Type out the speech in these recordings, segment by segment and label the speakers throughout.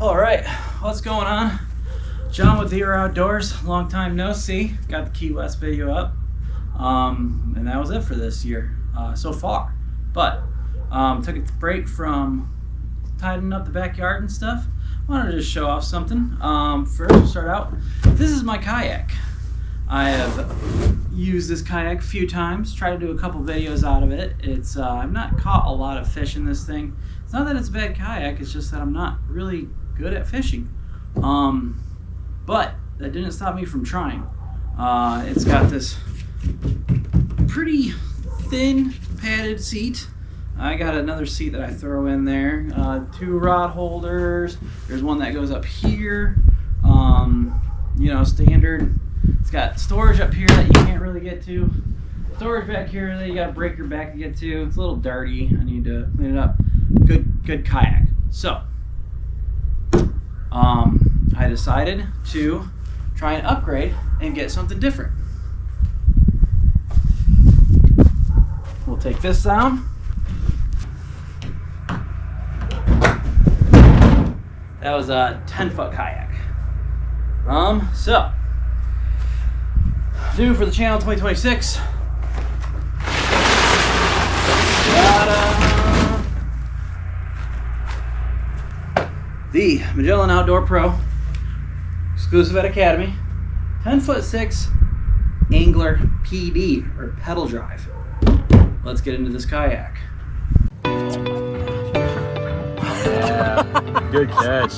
Speaker 1: All right, what's going on? John with Hero Outdoors. Long time no see. Got the Key West video up, and that was it for this year so far. But took a break from tidying up the backyard and stuff. Wanted to just show off something. First, we'll start out. This is my kayak. I have used this kayak a few times. Tried to do a couple videos out of it. It's I've not caught a lot of fish in this thing. It's not that it's a bad kayak. It's just that I'm not really good at fishing. But that didn't stop me from trying. It's got this pretty thin padded seat. I got another seat that I throw in there. 2 rod holders. There's one that goes up here. You know, standard. It's got storage up here that you can't really get to. Storage back here that you got to break your back to get to. It's a little dirty. I need to clean it up. Good kayak. So, I decided to try and upgrade and get something different. We'll take this down. That was a 10-foot kayak. So, due for the channel 2026. The Magellan Outdoor Pro, exclusive at Academy, 10'6" angler PD or pedal drive. Let's get into this kayak.
Speaker 2: Good catch.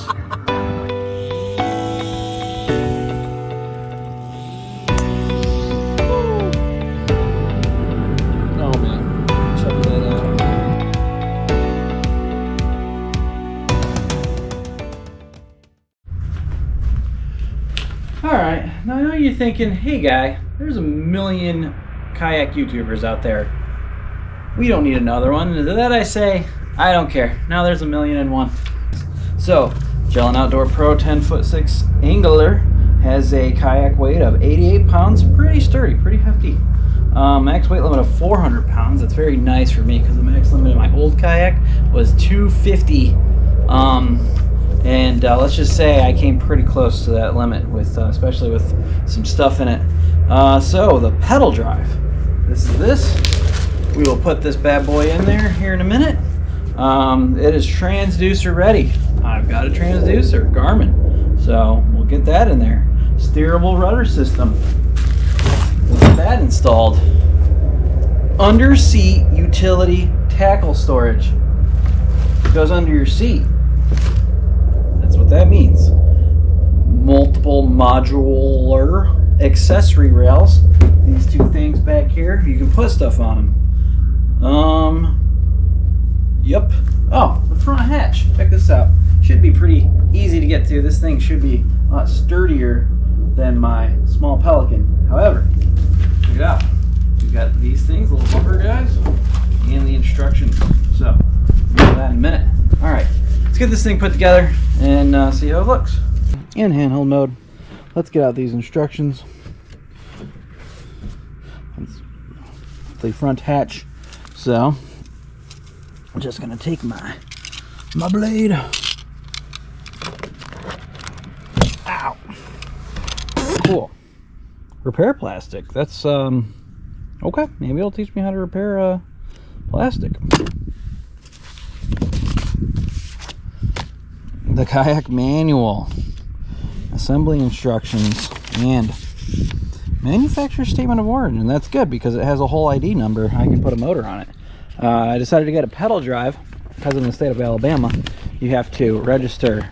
Speaker 2: Oh man, check that out.
Speaker 1: Alright, now I know you're thinking, hey guy, there's a million kayak YouTubers out there. We don't need another one. To that I say, I don't care. Now there's 1,000,001. So, Magellan Outdoor Pro 10'6" angler has a kayak weight of 88 pounds. Pretty sturdy, pretty hefty. Max weight limit of 400 pounds. That's very nice for me because the max limit in my old kayak was 250. Let's just say I came pretty close to that limit, with especially with some stuff in it. So the pedal drive. This is this. We will put this bad boy in there here in a minute. It is transducer ready. I've got a transducer, Garmin. So we'll get that in there. Steerable rudder system. We'll get that installed. Under seat utility tackle storage. It goes under your seat. That's what that means. Multiple modular accessory rails. These 2 things back here, you can put stuff on them. Yep. Oh, the front hatch. Check this out. Should be pretty easy to get to. This thing should be a lot sturdier than my small Pelican. However, check it out. We've got these things, little bumper guys, and the instructions. So, we'll do that in a minute. All right, let's get this thing put together and see how it looks. In handheld mode, let's get out these instructions. The front hatch. So, I'm just gonna take my blade. Ow. Cool. Repair plastic. That's okay. Maybe it'll teach me how to repair plastic. The kayak manual, assembly instructions, and manufacturer statement of origin. That's good because it has a whole ID number. I can put a motor on it. I decided to get a pedal drive because in the state of Alabama you have to register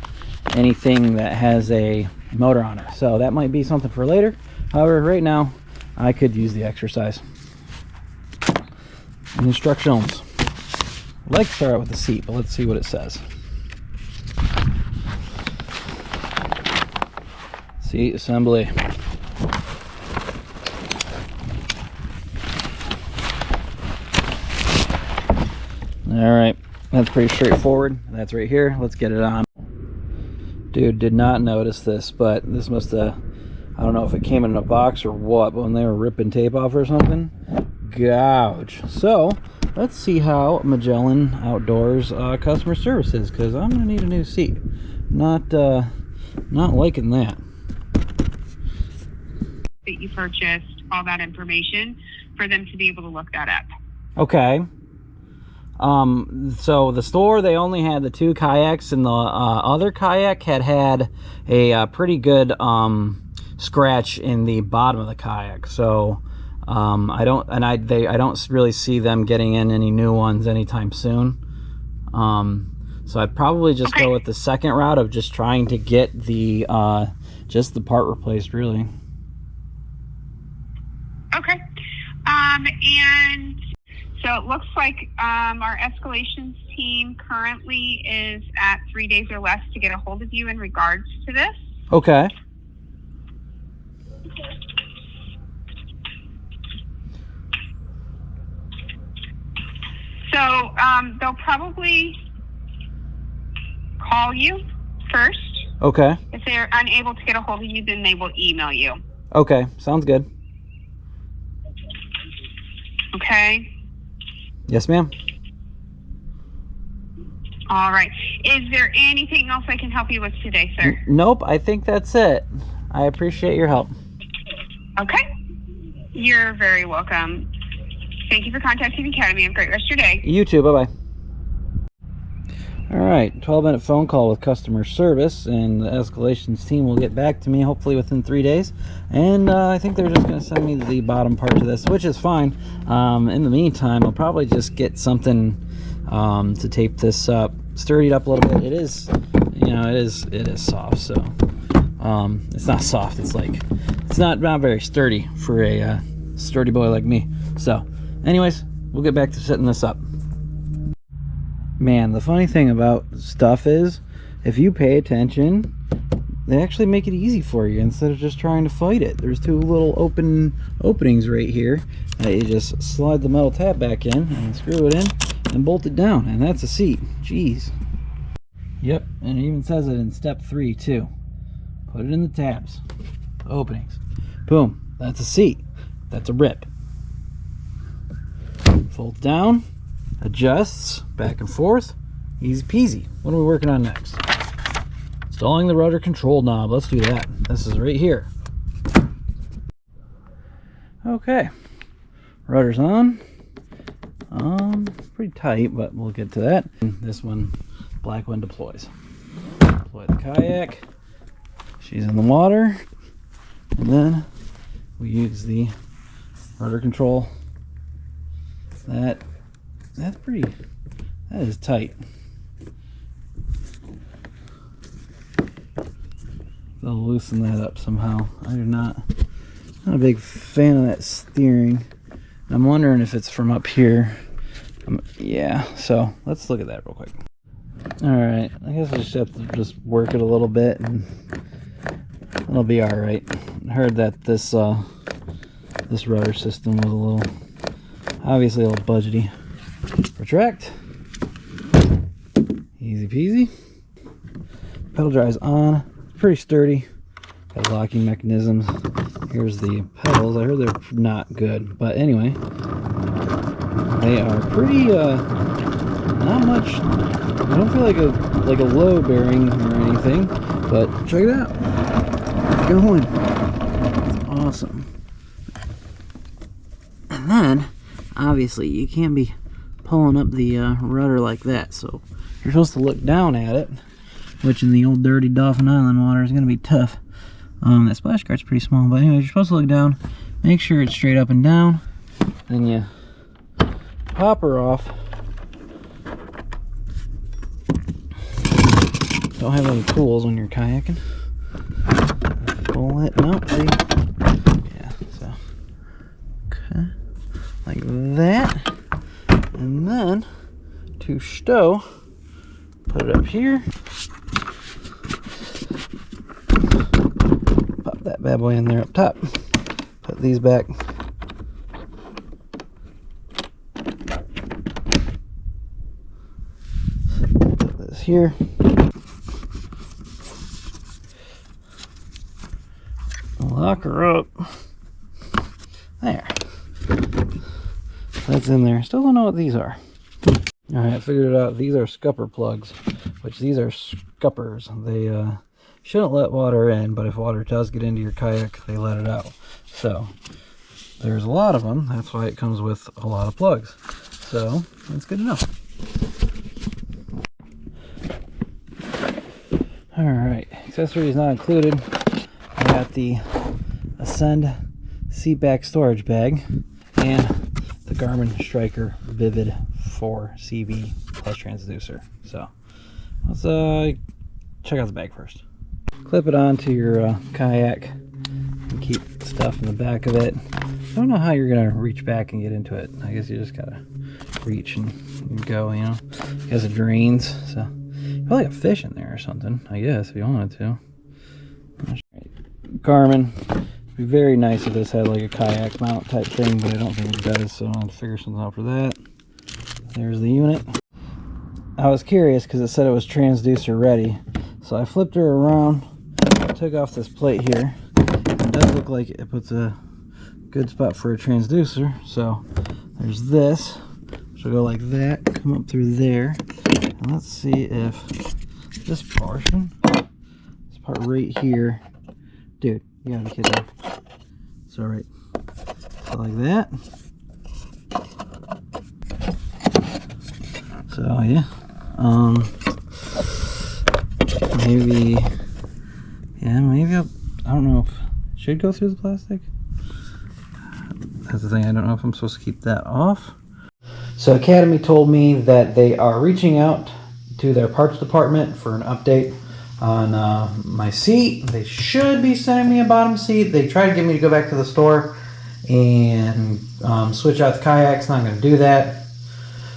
Speaker 1: anything that has a motor on it. So that might be something for later. However, right now I could use the exercise. Instructions. I'd like to start out with the seat, but let's see what it says. Seat assembly. Alright, that's pretty straightforward. That's right here. Let's get it on. Dude, did not notice this, but this must have, I don't know if it came in a box or what, but when they were ripping tape off or something, gouge. So, let's see how Magellan Outdoors customer service is, because I'm going to need a new seat. not liking that.
Speaker 3: That you purchased, all that information for them to be able to look that up.
Speaker 1: Okay. So the store, they only had the 2 kayaks, and the other kayak had a pretty good scratch in the bottom of the kayak. So I don't really see them getting in any new ones anytime soon. So I'd probably just go with the second route of just trying to get the just the part replaced, really.
Speaker 3: Okay. And so it looks like our escalations team currently is at 3 days or less to get a hold of you in regards to this.
Speaker 1: Okay.
Speaker 3: So they'll probably call you first.
Speaker 1: Okay.
Speaker 3: If they're unable to get a hold of you, then they will email you.
Speaker 1: Okay, sounds good.
Speaker 3: Okay.
Speaker 1: Yes, ma'am.
Speaker 3: All right. Is there anything else I can help you with today, sir?
Speaker 1: Nope, I think that's it. I appreciate your help.
Speaker 3: Okay. You're very welcome. Thank you for contacting the Academy. Have a great rest of your day.
Speaker 1: You too. Bye-bye. All right, 12-minute phone call with customer service, and the escalations team will get back to me hopefully within 3 days. And I think they're just going to send me the bottom part to this, which is fine. In the meantime, I'll probably just get something to tape this up, sturdy it up a little bit. It is, you know, it is soft. So it's not soft. It's like it's not very sturdy for a sturdy boy like me. So, anyways, we'll get back to setting this up. Man, the funny thing about stuff is, if you pay attention, they actually make it easy for you instead of just trying to fight it. There's 2 little openings right here that you just slide the metal tab back in and screw it in and bolt it down, and that's a seat. Jeez. Yep, and it even says it in step 3 too. Put it in the tabs, openings. Boom, that's a seat. That's a rip. Fold down. Adjusts back and forth, easy peasy. What are we working on next? Installing the rudder control knob. Let's do that. This is right here. Okay, rudder's on. Pretty tight, but we'll get to that. This one, black one, deploys. Deploy the kayak. She's in the water, and then we use the rudder control. That is tight. They'll loosen that up somehow. I'm not a big fan of that steering. I'm wondering if it's from up here. Yeah, so let's look at that real quick. Alright, I guess I just have to just work it a little bit and it'll be alright. I heard that this rudder system was obviously a little budgety. Retract. Easy peasy. Pedal drive's on. Pretty sturdy. Got locking mechanisms. Here's the pedals. I heard they're not good, but anyway, they are pretty not much. I don't feel like a low bearing or anything, but check it out. It's going. It's awesome. And then obviously you can't be pulling up the rudder like that, so you're supposed to look down at it, which in the old dirty Dauphin Island water is going to be tough. That splash guard's pretty small, but anyway, you're supposed to look down, make sure it's straight up and down, then you pop her off. Don't have any tools when you're kayaking. Pull it, no, see? Yeah, so, okay, like that. And then to stow, put it up here, pop that bad boy in there up top, put these back, put this here, lock her up, there. That's in there. Still don't know what these are. Alright, I figured it out. These are scupper plugs.
Speaker 4: which these are scuppers. They shouldn't let water in, but if water does get into your kayak, they let it out. So there's a lot of them. That's why it comes with a lot of plugs. So that's good to know. All right, accessories not included. I got the Ascend seat back storage bag and the Garmin Striker Vivid 4 CV plus transducer. So let's check out the bag first. Clip it onto your kayak and keep stuff in the back of it. I don't know how you're gonna reach back and get into it. I guess you just gotta reach and go, you know, because it drains. So probably a fish in there or something, I guess, if you wanted to. Garmin. It'd be very nice if this had like a kayak mount type thing, but I don't think it does, so I'll have to figure something out for that. There's the unit. I was curious because it said it was transducer ready, so I flipped her around, took off this plate here. It does look like it puts a good spot for a transducer. So there's this, which will go like that, come up through there. And let's see if this portion, this part right here, dude, you gotta be kidding me. So right, so like that. So yeah, maybe, I don't know if it should go through the plastic. That's the thing, I don't know if I'm supposed to keep that off. So Academy told me that they are reaching out to their parts department for an update on my seat. They should be sending me a bottom seat. They tried to get me to go back to the store and switch out the kayaks. Not going to do that.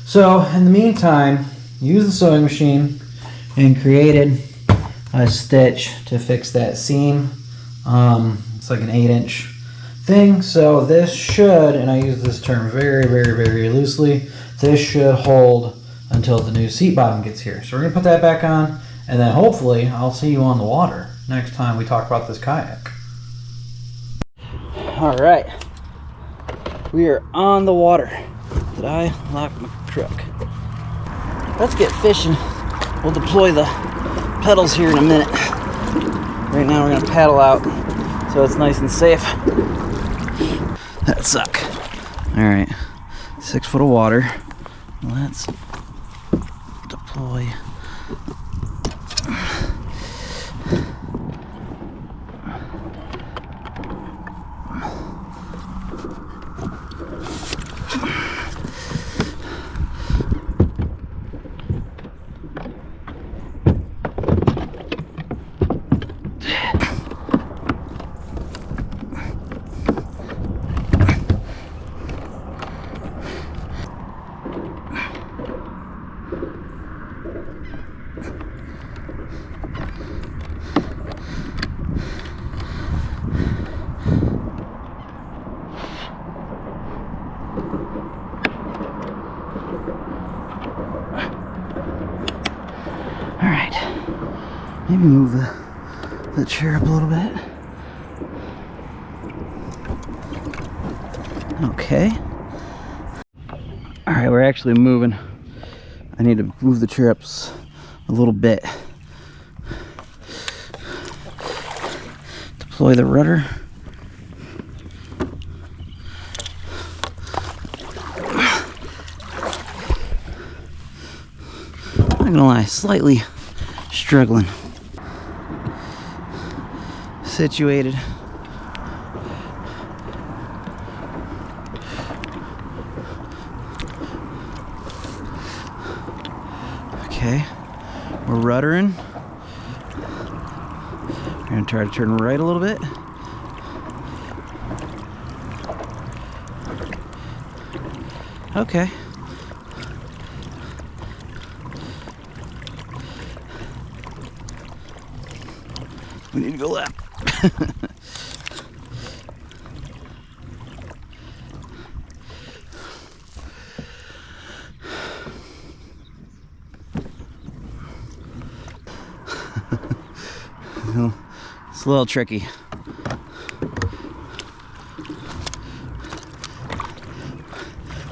Speaker 4: So in the meantime, use the sewing machine and created a stitch to fix that seam. It's like an 8-inch thing. So this should, and I use this term very, very, very loosely, this should hold until the new seat bottom gets here. So we're going to put that back on, and then hopefully I'll see you on the water next time we talk about this kayak. All right, we are on the water. Did I lock my truck? Let's get fishing. We'll deploy the pedals here in a minute. Right now we're going to paddle out so it's nice and safe. That suck. All right, 6 foot of water. Let's deploy. Maybe move the chair up a little bit. Okay. All right, we're actually moving. I need to move the chair up a little bit. Deploy the rudder. I'm not gonna lie, slightly struggling. Situated. Okay, we're ruddering. We're gonna try to turn right a little bit. Okay. We need to go left. It's a little tricky.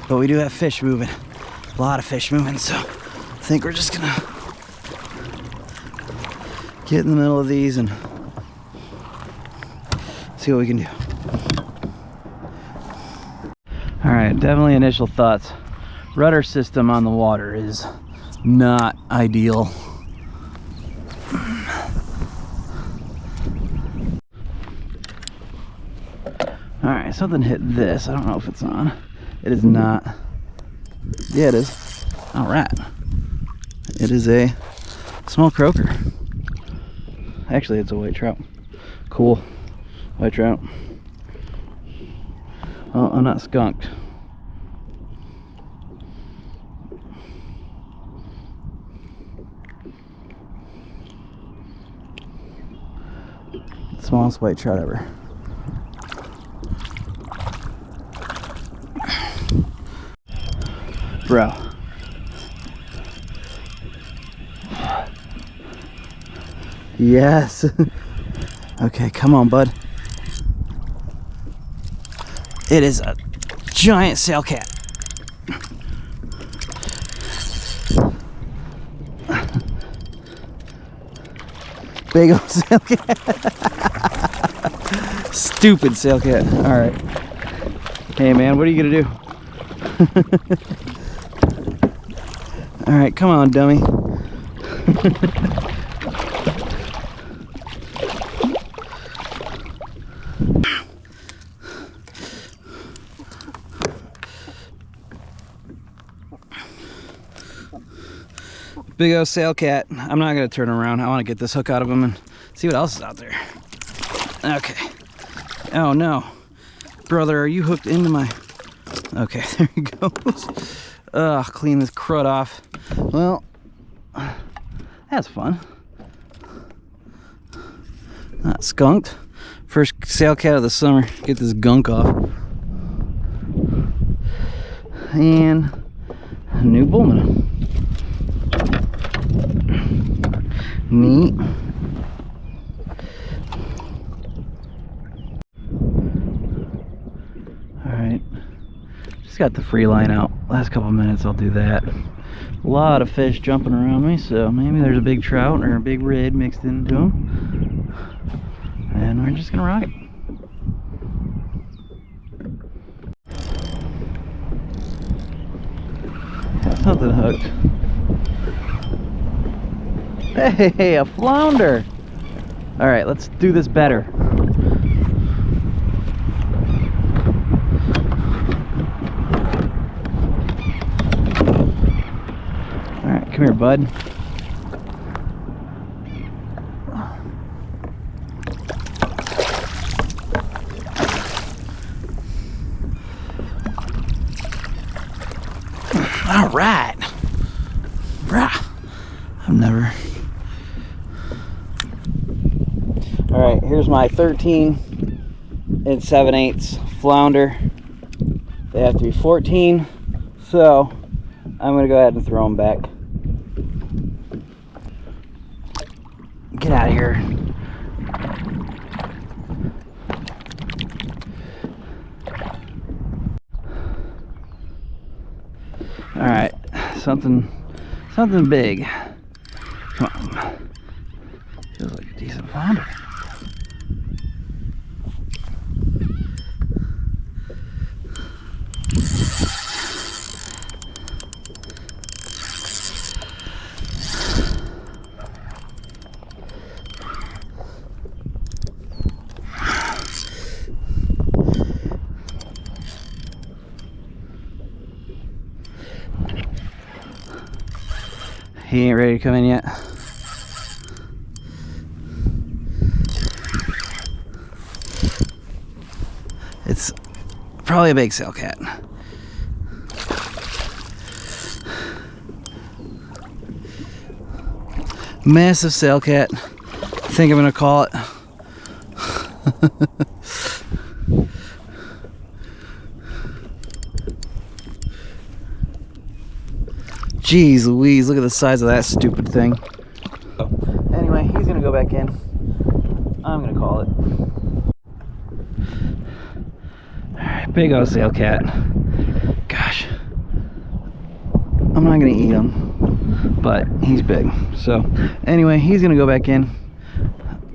Speaker 4: But we do have fish moving. A lot of fish moving, so I think we're just gonna get in the middle of these and see what we can do. All right, definitely initial thoughts. Rudder system on the water is not ideal. All right, something hit this. I don't know if it's on. It is not. Yeah, it is. All right. It is a small croaker. Actually, it's a white trout. Cool. White trout. Well, I'm not skunked. Smallest white trout ever. Bro. Yes. Okay, come on, bud. It is a giant sail cat. Big old sail cat. Stupid sail cat. All right. Hey, man, what are you gonna do? All right, come on, dummy. Big old sail cat. I'm not gonna turn around. I want to get this hook out of him and see what else is out there. Okay. Oh no, brother, are you hooked into my? Okay, there he goes. Ugh, clean this crud off. Well, that's fun. Not skunked. First sail cat of the summer. Get this gunk off. And a new bullman. Neat. Alright. Just got the free line out. Last couple minutes I'll do that. A lot of fish jumping around me, so maybe there's a big trout or a big red mixed into them. And we're just gonna rock it. Something hooked. Hey, a flounder! Alright, let's do this better. Alright, come here, bud. Alright! I've never... Alright, here's my 13 7/8 flounder. They have to be 14, so I'm going to go ahead and throw them back. Get out of here. Alright, something big. Come on. Feels like a decent flounder. He ain't ready to come in yet. It's probably a big sail cat. Massive sail cat. I think I'm gonna call it. Jeez Louise, look at the size of that stupid thing. Anyway, he's gonna go back in. I'm gonna call it. Alright, big old sail cat. Gosh. I'm not gonna eat him, but he's big. So, anyway, he's gonna go back in.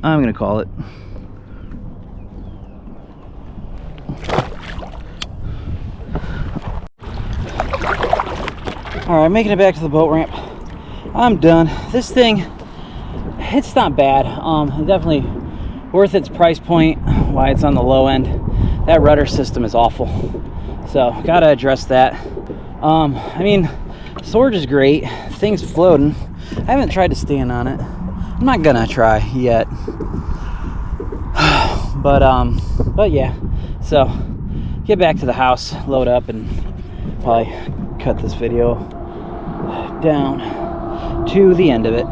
Speaker 4: I'm gonna call it. Alright, making it back to the boat ramp. I'm done. This thing, it's not bad. Definitely worth its price point, why it's on the low end. That rudder system is awful. So, gotta address that. I mean, storage is great. Thing's floating. I haven't tried to stand on it. I'm not gonna try yet. But yeah. So, get back to the house, load up, and probably cut this video down to the end of it.